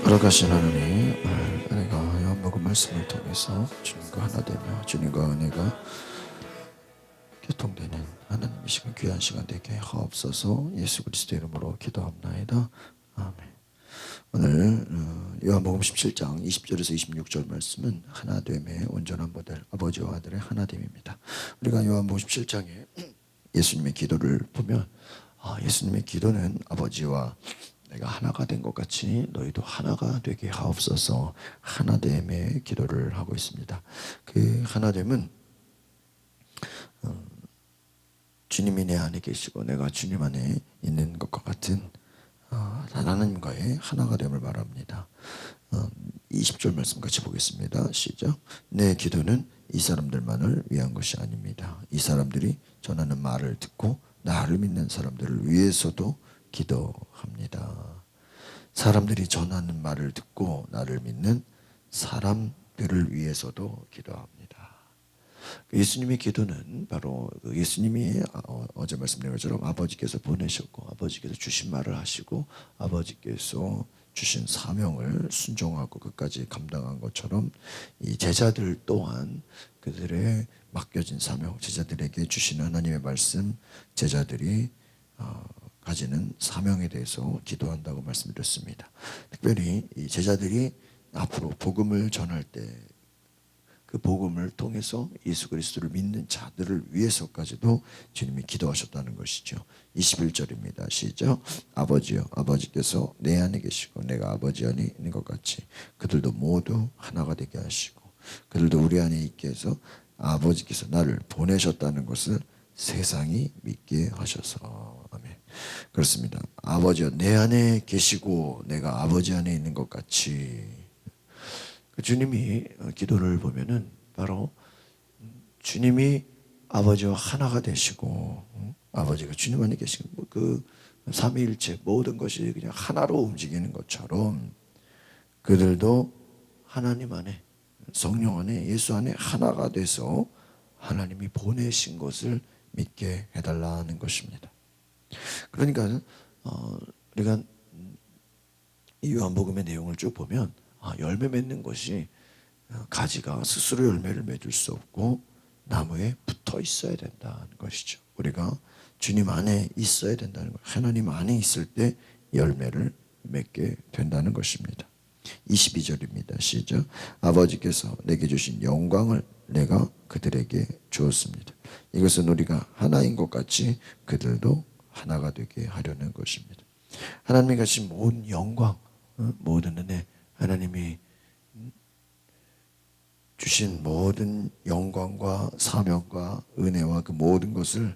거룩하신 하나님, 은혜가 요한복음 말씀을 통해서 주님과 하나 되며 주님과 은혜가 교통되는 하나님 이 시간 귀한 시간 되게 하옵소서. 예수 그리스도 이름으로 기도합나이다. 아멘. 오늘 요한복음 17장 20절에서 26절 말씀은 하나됨의 온전한 모델, 아버지와 아들의 하나됨입니다. 우리가 요한복음 17장에 예수님의 기도를 보면 예수님의 기도는 아버지와 내가 하나가 된 것 같이 너희도 하나가 되게 하옵소서, 하나됨의 기도를 하고 있습니다. 그 하나됨은 주님이 내 안에 계시고 내가 주님 안에 있는 것과 같은 하나님과의 하나가 됨을 말합니다. 20절 말씀 같이 보겠습니다. 시작. 내 기도는 이 사람들만을 위한 것이 아닙니다. 이 사람들이 전하는 말을 듣고 나를 믿는 사람들을 위해서도 기도합니다. 사람들이 전하는 말을 듣고 나를 믿는 사람들을 위해서도 기도합니다. 예수님의 기도는 바로 예수님이 어제 말씀드린 것처럼 아버지께서 보내셨고 아버지께서 주신 말을 하시고 아버지께서 주신 사명을 순종하고 끝까지 감당한 것처럼 이 제자들 또한 그들의 맡겨진 사명, 제자들에게 주신 하나님의 말씀, 제자들이 가지는 사명에 대해서 기도한다고 말씀드렸습니다. 특별히 이 제자들이 앞으로 복음을 전할 때 그 복음을 통해서 예수 그리스도를 믿는 자들을 위해서까지도 주님이 기도하셨다는 것이죠. 21절입니다. 시작. 아버지여, 아버지께서 내 안에 계시고 내가 아버지 안에 있는 것 같이 그들도 모두 하나가 되게 하시고 그들도 우리 안에 있게 해서 아버지께서 나를 보내셨다는 것을 세상이 믿게 하셔서. 아멘. 그렇습니다. 아버지여, 내 안에 계시고 내가 아버지 안에 있는 것 같이. 주님이 기도를 보면은 바로 주님이 아버지와 하나가 되시고 아버지가 주님 안에 계시고 그 삼위일체 모든 것이 그냥 하나로 움직이는 것처럼 그들도 하나님 안에, 성령 안에, 예수 안에 하나가 돼서 하나님이 보내신 것을 믿게 해달라는 것입니다. 그러니까 우리가 이 요한복음의 내용을 쭉 보면 열매 맺는 것이 가지가 스스로 열매를 맺을 수 없고 나무에 붙어 있어야 된다는 것이죠. 우리가 주님 안에 있어야 된다는 것, 하나님 안에 있을 때 열매를 맺게 된다는 것입니다. 22절입니다. 시작. 아버지께서 내게 주신 영광을 내가 그들에게 주었습니다. 이것은 우리가 하나인 것 같이 그들도 하나가 되게 하려는 것입니다. 하나님이 가진 모든 영광, 모든 은혜, 하나님이 주신 모든 영광과 사명과 은혜와 그 모든 것을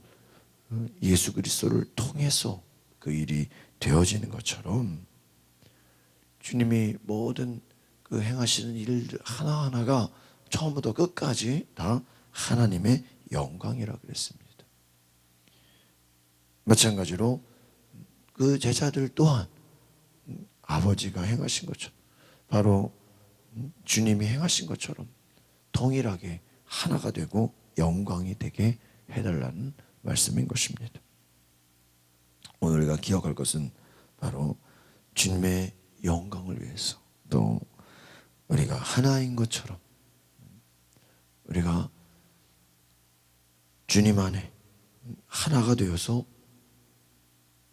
예수 그리스도를 통해서 그 일이 되어지는 것처럼 주님이 모든 그 행하시는 일 하나하나가 처음부터 끝까지 다 하나님의 영광이라 그랬습니다. 마찬가지로 그 제자들 또한 아버지가 행하신 것처럼 바로 주님이 행하신 것처럼 동일하게 하나가 되고 영광이 되게 해달라는 말씀인 것입니다. 오늘 우리가 기억할 것은 바로 주님의 영광을 위해서 또 우리가 하나인 것처럼 우리가 주님 안에 하나가 되어서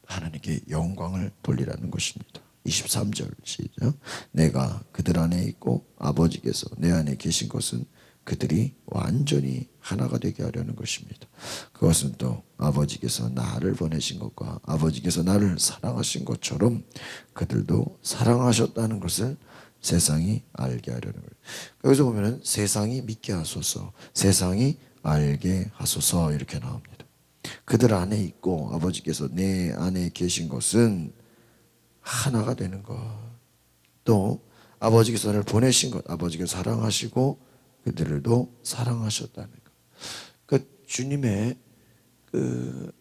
하나님께 영광을 돌리라는 것입니다. 23절 시작. 내가 그들 안에 있고 아버지께서 내 안에 계신 것은 그들이 완전히 하나가 되게 하려는 것입니다. 그것은 또 아버지께서 나를 보내신 것과 아버지께서 나를 사랑하신 것처럼 그들도 사랑하셨다는 것을 세상이 알게 하려는 거예요. 여기서 보면은 세상이 믿게 하소서, 세상이 알게 하소서 이렇게 나옵니다. 그들 안에 있고 아버지께서 내 안에 계신 것은 하나가 되는 것, 또 아버지께서 나를 보내신 것, 아버지께서 사랑하시고 그들도 사랑하셨다는 것. 그 주님의 그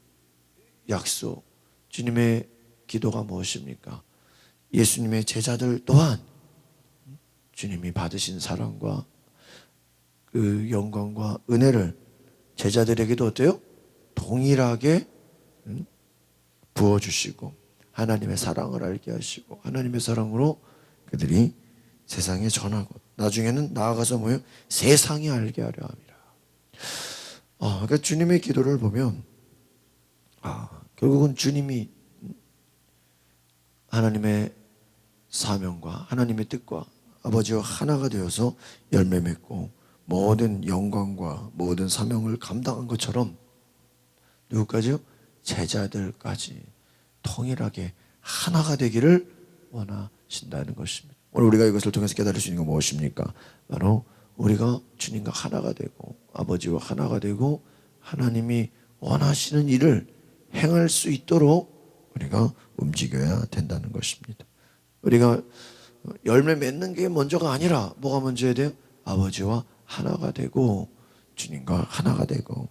약속, 주님의 기도가 무엇입니까? 예수님의 제자들 또한 주님이 받으신 사랑과 그 영광과 은혜를 제자들에게도 어때요? 동일하게 부어주시고 하나님의 사랑을 알게 하시고 하나님의 사랑으로 그들이 세상에 전하고 나중에는 나아가서 뭐예요? 세상이 알게 하려 함이라. 그러니까 주님의 기도를 보면 결국은 주님이 하나님의 사명과 하나님의 뜻과 아버지와 하나가 되어서 열매 맺고 모든 영광과 모든 사명을 감당한 것처럼 누구까지요? 제자들까지 통일하게 하나가 되기를 원하신다는 것입니다. 오늘 우리가 이것을 통해서 깨달을 수 있는 건 무엇입니까? 바로 우리가 주님과 하나가 되고 아버지와 하나가 되고 하나님이 원하시는 일을 행할 수 있도록 우리가 움직여야 된다는 것입니다. 우리가 열매 맺는 게 먼저가 아니라 뭐가 먼저야 돼요? 아버지와 하나가 되고 주님과 하나가 되고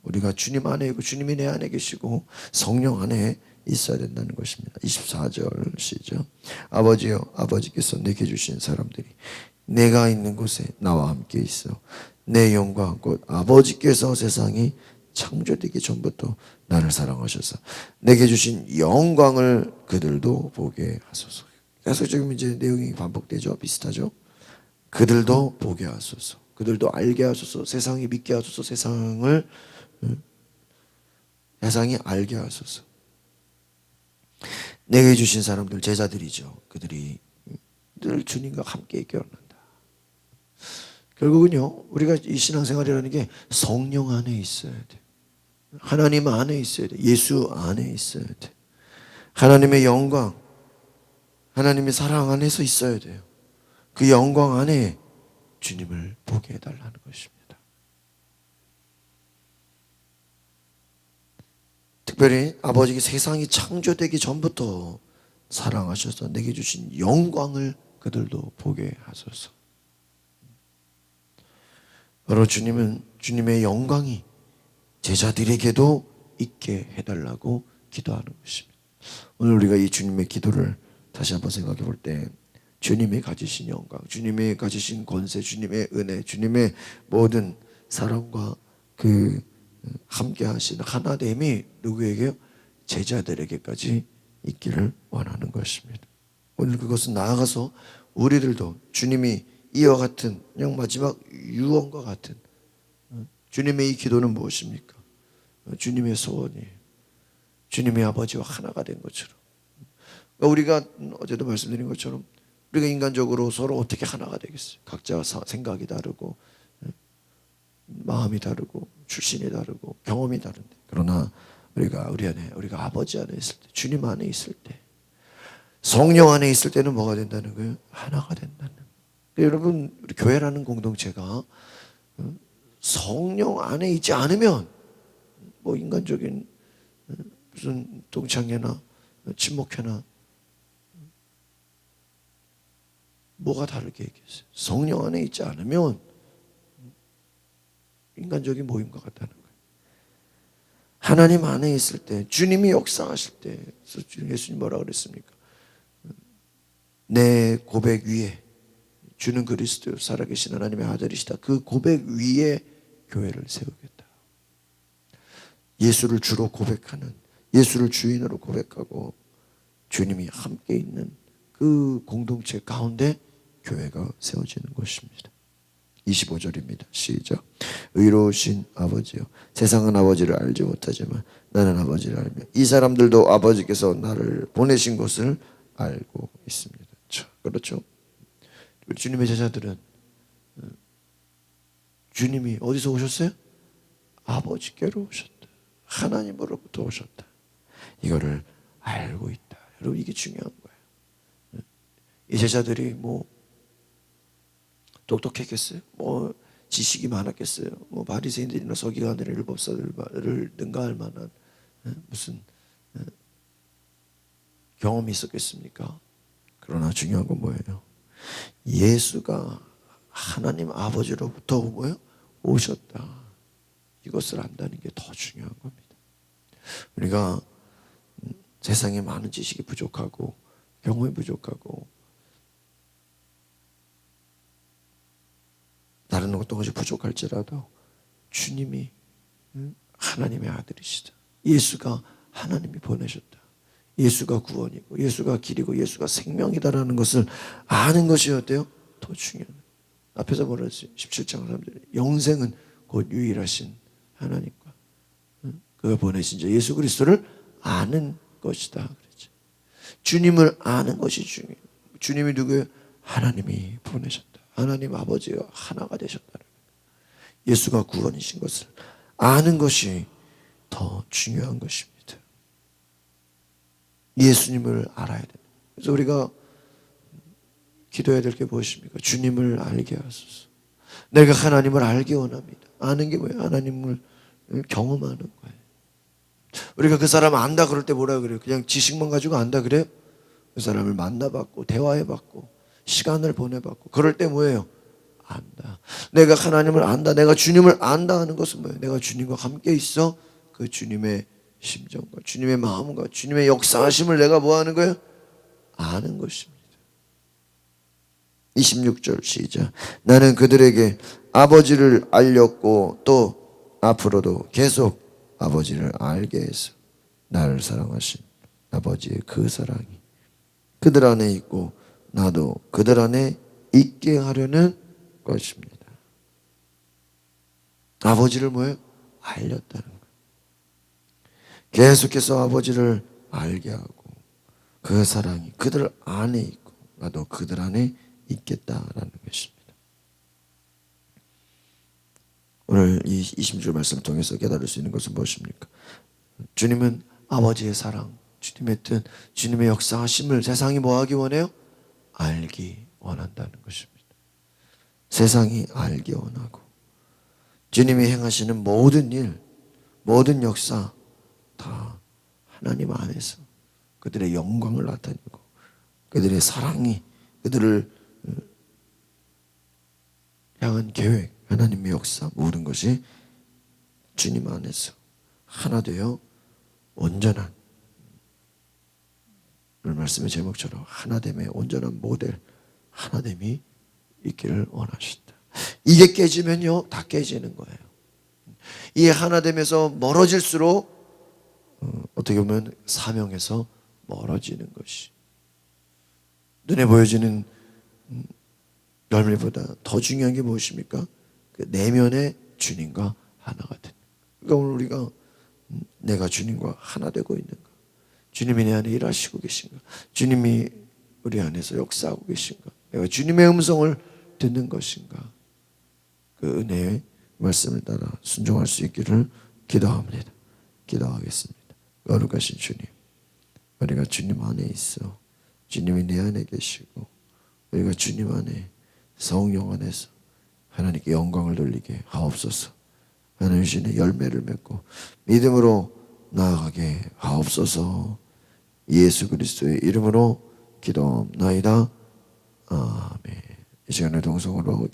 우리가 주님 안에 있고 주님이 내 안에 계시고 성령 안에 있어야 된다는 것입니다. 24절 시죠. 아버지여 아버지께서 내게 주신 사람들이 내가 있는 곳에 나와 함께 있어 내 영광 곧 아버지께서 세상이 창조되기 전부터 나를 사랑하셔서 내게 주신 영광을 그들도 보게 하소서. 그래서 지금 이제 내용이 반복되죠. 비슷하죠. 그들도 보게 하소서. 그들도 알게 하소서. 세상이 믿게 하소서. 세상이 알게 하소서. 내게 주신 사람들 제자들이죠. 그들이 늘 주님과 함께 있게 원한다. 결국은요 우리가 이 신앙생활이라는 게 성령 안에 있어야 돼. 하나님 안에 있어야 돼. 예수 안에 있어야 돼. 하나님의 영광 하나님의 사랑 안에서 있어야 돼요. 그 영광 안에 주님을 보게 해달라는 것입니다. 특별히 아버지께 세상이 창조되기 전부터 사랑하셔서 내게 주신 영광을 그들도 보게 하소서. 바로 주님은 주님의 영광이 제자들에게도 있게 해달라고 기도하는 것입니다. 오늘 우리가 이 주님의 기도를 다시 한번 생각해 볼 때 주님이 가지신 영광, 주님이 가지신 권세, 주님의 은혜, 주님의 모든 사랑과 그 함께 하신 하나됨이 누구에게요? 제자들에게까지 있기를 원하는 것입니다. 오늘 그것은 나아가서 우리들도 주님이 이와 같은 그냥 마지막 유언과 같은 주님의 이 기도는 무엇입니까? 주님의 소원이에요. 주님의 아버지와 하나가 된 것처럼 우리가 어제도 말씀드린 것처럼 우리가 인간적으로 서로 어떻게 하나가 되겠어요? 각자 생각이 다르고 마음이 다르고 출신이 다르고 경험이 다른데 그러나 우리가 아버지 안에 있을 때 주님 안에 있을 때 성령 안에 있을 때는 뭐가 된다는 거예요? 하나가 된다는 거예요. 여러분 우리 교회라는 공동체가 성령 안에 있지 않으면 뭐 인간적인 무슨 동창회나 친목회나 뭐가 다르게 얘기했어요. 성령 안에 있지 않으면 인간적인 모임과 같다는 거예요. 하나님 안에 있을 때 주님이 역사하실 때 예수님 뭐라 그랬습니까? 내 고백 위에 주는 그리스도 살아계신 하나님의 아들이시다. 그 고백 위에 교회를 세우겠다. 예수를 주로 고백하는 예수를 주인으로 고백하고 주님이 함께 있는 그 공동체 가운데 교회가 세워지는 것입니다. 25절입니다. 시작. 의로우신 아버지여 세상은 아버지를 알지 못하지만 나는 아버지를 알며 이 사람들도 아버지께서 나를 보내신 것을 알고 있습니다. 자, 그렇죠. 우리 주님의 제자들은 주님이 어디서 오셨어요? 아버지께로 오셨다. 하나님으로부터 오셨다. 이거를 알고 있다. 여러분 이게 중요한 거예요. 이 제자들이 뭐 똑똑했겠어요? 뭐 지식이 많았겠어요? 뭐 바리새인들이나 서기관들이나 율법사들을 능가할 만한 무슨 경험이 있었겠습니까? 그러나 중요한 건 뭐예요? 예수가 하나님 아버지로부터 뭐예요? 오셨다. 이것을 안다는 게 더 중요한 겁니다. 우리가 세상에 많은 지식이 부족하고 경험이 부족하고 다른 어떤 것이 부족할지라도 주님이 하나님의 아들이시다. 예수가 하나님이 보내셨다. 예수가 구원이고 예수가 길이고 예수가 생명이다라는 것을 아는 것이 어때요? 더 중요해요. 앞에서 뭐라 했어요? 17장 3절에 영생은 곧 유일하신 하나님과 그가 보내신 자 예수 그리스도를 아는 것이다. 그랬죠. 주님을 아는 것이 중요해요. 주님이 누구예요? 하나님이 보내셨다. 하나님 아버지와 하나가 되셨다는 거예요. 예수가 구원이신 것을 아는 것이 더 중요한 것입니다. 예수님을 알아야 돼요. 그래서 우리가 기도해야 될 게 무엇입니까? 주님을 알게 하소서. 내가 하나님을 알기 원합니다. 아는 게 뭐예요? 하나님을 경험하는 거예요. 우리가 그 사람 안다 그럴 때 뭐라 그래요? 그냥 지식만 가지고 안다 그래요? 그 사람을 만나봤고 대화해봤고 시간을 보내봤고 그럴 때 뭐예요? 안다. 내가 하나님을 안다. 내가 주님을 안다 하는 것은 뭐예요? 내가 주님과 함께 있어. 그 주님의 심정과 주님의 마음과 주님의 역사하심을 내가 뭐 하는 거예요? 아는 것입니다. 26절 시작. 나는 그들에게 아버지를 알렸고 또 앞으로도 계속 아버지를 알게 해서 나를 사랑하신 아버지의 그 사랑이 그들 안에 있고 나도 그들 안에 있게 하려는 것입니다. 아버지를 뭐예요? 알렸다는 거예요. 계속해서 아버지를 알게 하고 그 사랑이 그들 안에 있고 나도 그들 안에 있겠다라는 것입니다. 오늘 이 20절 말씀을 통해서 깨달을 수 있는 것은 무엇입니까? 주님은 아버지의 사랑, 주님의 뜻, 주님의 역사하심을 세상이 뭐하기 원해요? 알기 원한다는 것입니다. 세상이 알기 원하고 주님이 행하시는 모든 일, 모든 역사 다 하나님 안에서 그들의 영광을 나타내고 그들의 사랑이 그들을 향한 계획, 하나님의 역사 모든 것이 주님 안에서 하나 되어 온전한 오늘 말씀의 제목처럼 하나됨의 온전한 모델 하나됨이 있기를 원하신다. 이게 깨지면요 다 깨지는 거예요. 이 하나됨에서 멀어질수록 어떻게 보면 사명에서 멀어지는 것이 눈에 보여지는 열매보다 더 중요한 게 무엇입니까? 그 내면의 주님과 하나가 되는. 그러니까 오늘 우리가 내가 주님과 하나 되고 있는가? 주님이 내 안에 일하시고 계신가? 주님이 우리 안에서 역사하고 계신가? 내가 주님의 음성을 듣는 것인가? 그 은혜의 말씀을 따라 순종할 수 있기를 기도합니다. 기도하겠습니다. 거룩하신 주님, 우리가 주님 안에 있어. 주님이 내 안에 계시고 우리가 주님 안에 성령 안에서 하나님께 영광을 돌리게 하옵소서. 하나님 주신의 열매를 맺고 믿음으로 나아가게 하옵소서. 예수 그리스도의 이름으로 기도하옵나이다. 아멘. 이 시간에 동성으로